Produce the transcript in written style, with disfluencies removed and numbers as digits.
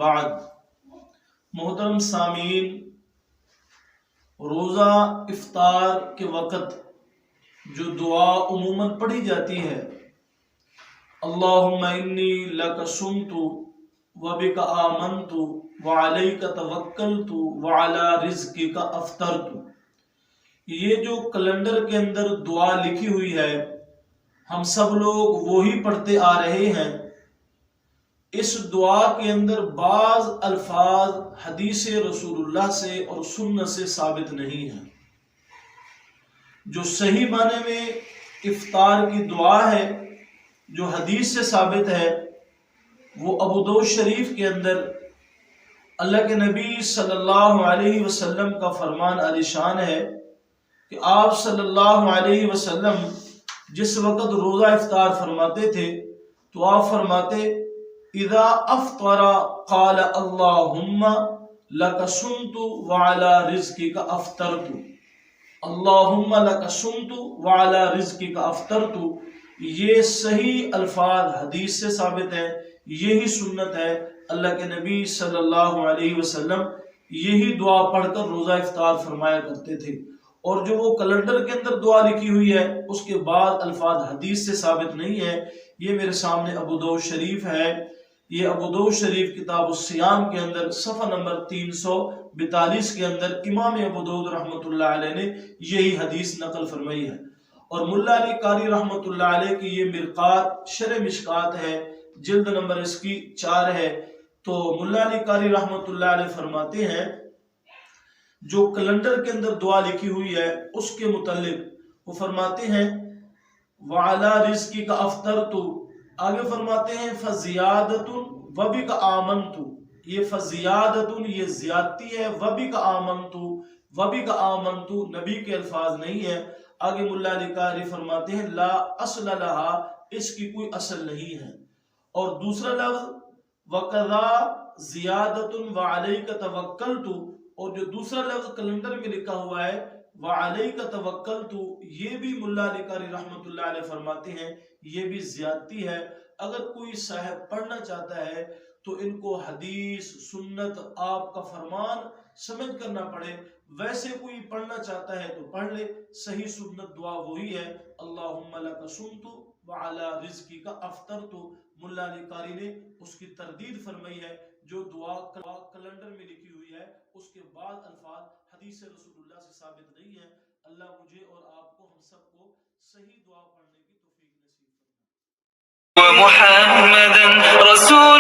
بعد محترم سامعین، روزہ افطار کے وقت جو دعا عموماً پڑھی جاتی ہے، اللہم انی لک صمت وبک آمنت وعلیک توکلت وعلی رزقک افطرت، یہ جو کیلنڈر کے اندر دعا لکھی ہوئی ہے ہم سب لوگ وہی پڑھتے آ رہے ہیں۔ اس دعا کے اندر بعض الفاظ حدیث رسول اللہ سے اور سنت سے ثابت نہیں ہیں۔ جو صحیح معنی میں افطار کی دعا ہے جو حدیث سے ثابت ہے، وہ ابو داؤد شریف کے اندر اللہ کے نبی صلی اللہ علیہ وسلم کا فرمان عالی شان ہے کہ آپ صلی اللہ علیہ وسلم جس وقت روزہ افطار فرماتے تھے تو آپ فرماتے اذا افطر قال اللہم لک صمت وعلی رزقک افطرت، اللہم لک صمت وعلی رزقک افطرت۔ یہ صحیح الفاظ حدیث سے ثابت ہے، یہی سنت ہے، اللہ کے نبی صلی اللہ علیہ وسلم یہی دعا پڑھ کر روزہ افطار فرمایا کرتے تھے۔ اور جو وہ کیلنڈر کے اندر دعا لکھی ہوئی ہے اس کے بعد الفاظ حدیث سے ثابت نہیں ہے۔ یہ میرے سامنے ابو داؤد شریف ہے، یہ ابو داؤد شریف کتاب الصیام کے اندر صفحہ نمبر 342 کے اندر امام ابو داؤد رحمۃ اللہ علیہ نے یہی حدیث نقل فرمائی ہے۔ اور ملا علی قاری رحمۃ اللہ علیہ کی یہ مرقات شرح مشکات ہے، جلد نمبر اس کی 4 ہے۔ تو ملا علی قاری رحمۃ اللہ علیہ فرماتے ہیں جو کیلنڈر کے اندر دعا لکھی ہوئی ہے اس کے متعلق وہ فرماتے ہیں وعلی رزقک افطرت، آگے فرماتے ہیں فزیادۃ وبک آمنت، یہ فزیادۃ یہ زیادتی ہے، وبک آمنت، وبک آمنت نبی کے الفاظ نہیں ہے۔ آگے ملا علی قاری فرماتے ہیں لا اصل لہا، اس کی کوئی اصل نہیں ہے۔ اور دوسرا لفظ وَقَذَا زِيَادَةٌ وَعَلَيْكَ تَوَكَّلْتُ، اور جو دوسرا لفظ کیلنڈر میں لکھا ہوا ہے وَعَلَيْكَ تَوَكَّلْتُ، یہ بھی ملا علی قاری رحمۃ اللہ علیہ فرماتے ہیں یہ بھی زیادتی ہے۔ اگر کوئی صاحب پڑھنا چاہتا ہے تو ان کو حدیث سنت آپ کا فرمان سمجھ کرنا پڑے، ویسے کوئی پڑھنا چاہتا ہے تو پڑھ لے۔ صحیح سنت دعا وہی ہے اللہم لک صمت وعلی رزقک افطرت۔ ملا علی قاری نے اس کی تردید فرمائی ہے، جو دعا کیلنڈر میں لکھی ہوئی ہے اس کے بعد الفاظ حدیث رسول اللہ سے ثابت نہیں ہے۔ اللہ مجھے اور آپ کو ہم سب کو صحیح دعا پڑھنے کی توفیق نصیب فرمائے۔ محمد رسول